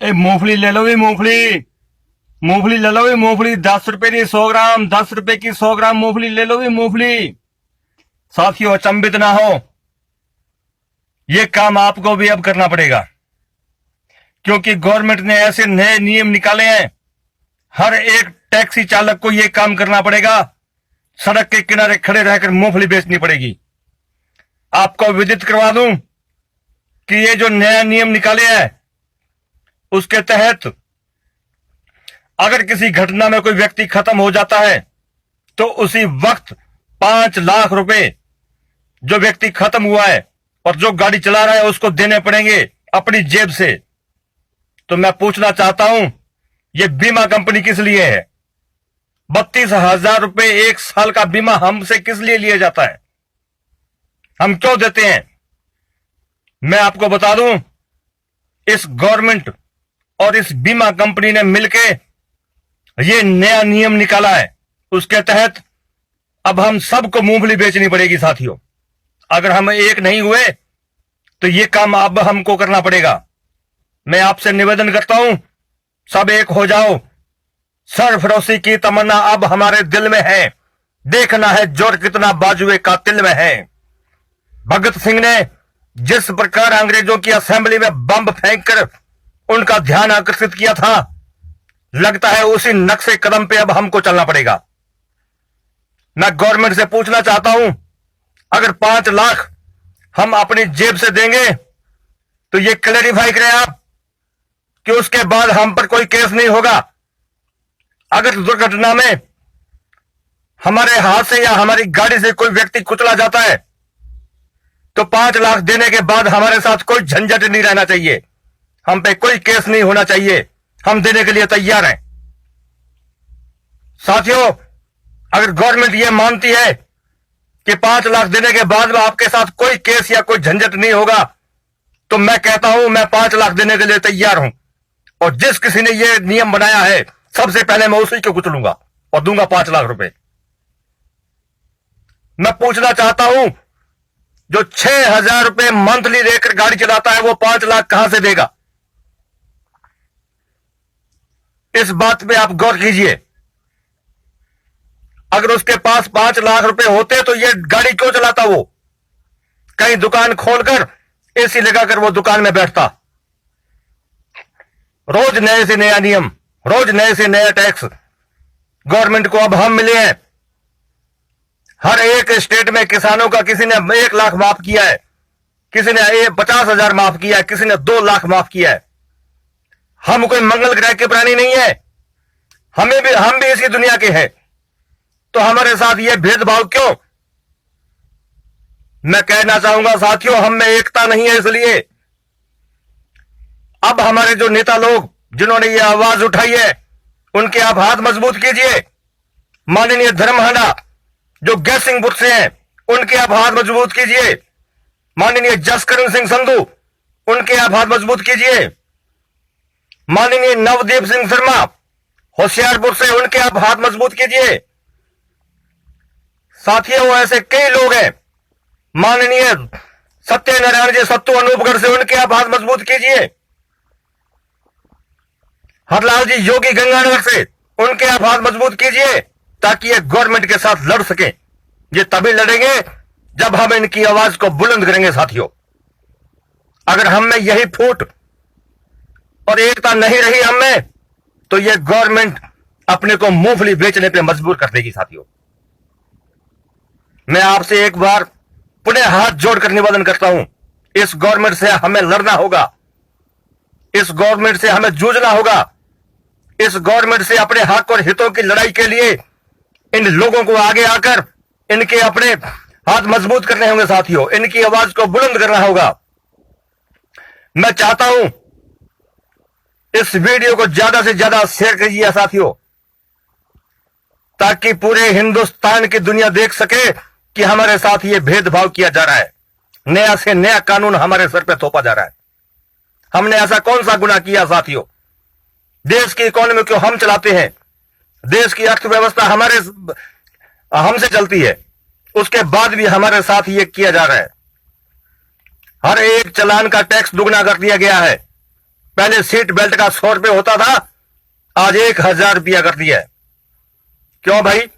ए मूंगफली ले लो भी मूंगफली। मूंगफली ले लो भी मूंगफली। 10 रुपए की 100 ग्राम, 10 रुपए की 100 ग्राम मूंगफली ले लो भी मूंगफली। साथियों अचंभित ना हो, ये काम आपको भी अब करना पड़ेगा, क्योंकि गवर्नमेंट ने ऐसे नए नियम निकाले हैं। हर एक टैक्सी चालक को यह काम करना पड़ेगा। सड़क के किनारे खड़े रहकर मूंगफली बेचनी पड़ेगी। आपको विदित करवा दूं कि ये जो नया नियम निकाले हैं, उसके तहत अगर किसी घटना में कोई व्यक्ति खत्म हो जाता है तो उसी वक्त 5 लाख रुपए जो व्यक्ति खत्म हुआ है और जो गाड़ी चला रहा है उसको देने पड़ेंगे अपनी जेब से। तो मैं पूछना चाहता हूं, यह बीमा कंपनी किस लिए है? 32,000 रुपए एक साल का बीमा हमसे किस लिए लिया जाता है? हम क्यों देते हैं? मैं आपको बता दूं, इस गवर्नमेंट और इस बीमा कंपनी ने मिलके ये नया नियम निकाला है। उसके तहत अब हम सबको मूंगफली बेचनी पड़ेगी। साथियों, अगर हम एक नहीं हुए तो ये काम अब हमको करना पड़ेगा। मैं आपसे निवेदन करता हूं, सब एक हो जाओ। सरफरोशी की तमन्ना अब हमारे दिल में है। देखना है जोर कितना बाजुए का तिल में है। भगत सिंह ने जिस प्रकार अंग्रेजों की असेंबली में बम फेंककर उनका ध्यान आकर्षित किया था, लगता है उसी नक्शे कदम पे अब हमको चलना पड़ेगा। मैं गवर्नमेंट से पूछना चाहता हूं, अगर 5 लाख हम अपनी जेब से देंगे तो ये क्लैरिफाई करें आप कि उसके बाद हम पर कोई केस नहीं होगा। अगर दुर्घटना में हमारे हाथ से या हमारी गाड़ी से कोई व्यक्ति कुचला जाता है तो 5 लाख देने के बाद हमारे साथ कोई झंझट नहीं रहना चाहिए, हम पे कोई केस नहीं होना चाहिए। हम देने के लिए तैयार हैं। साथियों, अगर गवर्नमेंट यह मानती है कि 5 लाख देने के बाद आपके साथ कोई केस या कोई झंझट नहीं होगा, तो मैं कहता हूं मैं 5 लाख देने के लिए तैयार हूं। और जिस किसी ने यह नियम बनाया है, सबसे पहले मैं उसी को कुचलूंगा और दूंगा 5 लाख रुपए। मैं पूछना चाहता हूं, जो 6,000 रुपए मंथली लेकर गाड़ी चलाता है वो 5 लाख कहां से देगा? इस बात पे आप गौर कीजिए। अगर उसके पास 5 लाख रुपए होते तो ये गाड़ी क्यों चलाता? वो कहीं दुकान खोलकर एसी लगाकर वो दुकान में बैठता। रोज नए से नया नियम, रोज नए से नया टैक्स गवर्नमेंट को अब हम मिले हैं। हर एक स्टेट में किसानों का किसी ने 1 लाख माफ किया है, किसी ने 50,000 माफ किया है, किसी ने 2 लाख माफ किया है। हम कोई मंगल ग्रह के प्राणी नहीं है, हम भी इसी दुनिया के हैं, तो हमारे साथ ये भेदभाव क्यों? मैं कहना चाहूंगा साथियों, हम में एकता नहीं है। इसलिए अब हमारे जो नेता लोग जिन्होंने ये आवाज उठाई है, उनके आप हाथ मजबूत कीजिए। माननीय धर्महना जो गैसिंगपुर से हैं, उनके आप हाथ मजबूत कीजिए। माननीय जसकरण सिंह संधू, उनके आप हाथ मजबूत कीजिए। माननीय नवदीप सिंह शर्मा होशियारपुर से, उनके आप हाथ मजबूत कीजिए। साथियों, ऐसे कई लोग हैं। माननीय सत्यनारायण जी सत्तू अनूपगढ़ से, उनके आप हाथ मजबूत कीजिए। हरलाल जी योगी गंगानगर से, उनके आप हाथ मजबूत कीजिए, ताकि ये गवर्नमेंट के साथ लड़ सके। ये तभी लड़ेंगे जब हम इनकी आवाज को बुलंद करेंगे। साथियों, अगर हम में यही फूट और एकता नहीं रही हम में, तो ये गवर्नमेंट अपने को मूंगफली बेचने पे मजबूर कर देगी। साथियों, मैं आपसे एक बार पुनः हाथ जोड़कर निवेदन करता हूं, इस गवर्नमेंट से हमें लड़ना होगा, इस गवर्नमेंट से हमें जूझना होगा, इस गवर्नमेंट से अपने हक और हितों की लड़ाई के लिए इन लोगों को आगे आकर इनके अपने हाथ मजबूत करने होंगे। साथियों, इनकी आवाज को बुलंद करना होगा। मैं चाहता हूं इस वीडियो को ज्यादा से ज्यादा शेयर कीजिए साथियों, ताकि पूरे हिंदुस्तान की दुनिया देख सके कि हमारे साथ ये भेदभाव किया जा रहा है। नया से नया कानून हमारे सर पे थोपा जा रहा है। हमने ऐसा कौन सा गुनाह किया? साथियों, देश की इकोनॉमी को हम चलाते हैं, देश की अर्थव्यवस्था हमसे चलती है, उसके बाद भी हमारे साथ ये किया जा रहा है। हर एक चालान का टैक्स दुगना कर दिया गया है। पहले सीट बेल्ट का 100 रुपये होता था, आज 1000 रुपया कर दिया है। क्यों भाई,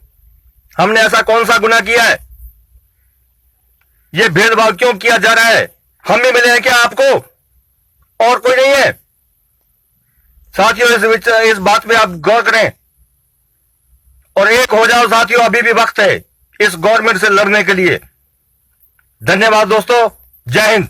हमने ऐसा कौन सा गुनाह किया है? ये भेदभाव क्यों किया जा रहा है? हम ही मिले हैं क्या आपको, और कोई नहीं है? साथियों, इस बात पे आप गौर करें और एक हो जाओ साथियों, अभी भी वक्त है इस गवर्नमेंट से लड़ने के लिए। धन्यवाद दोस्तों, जय हिंद।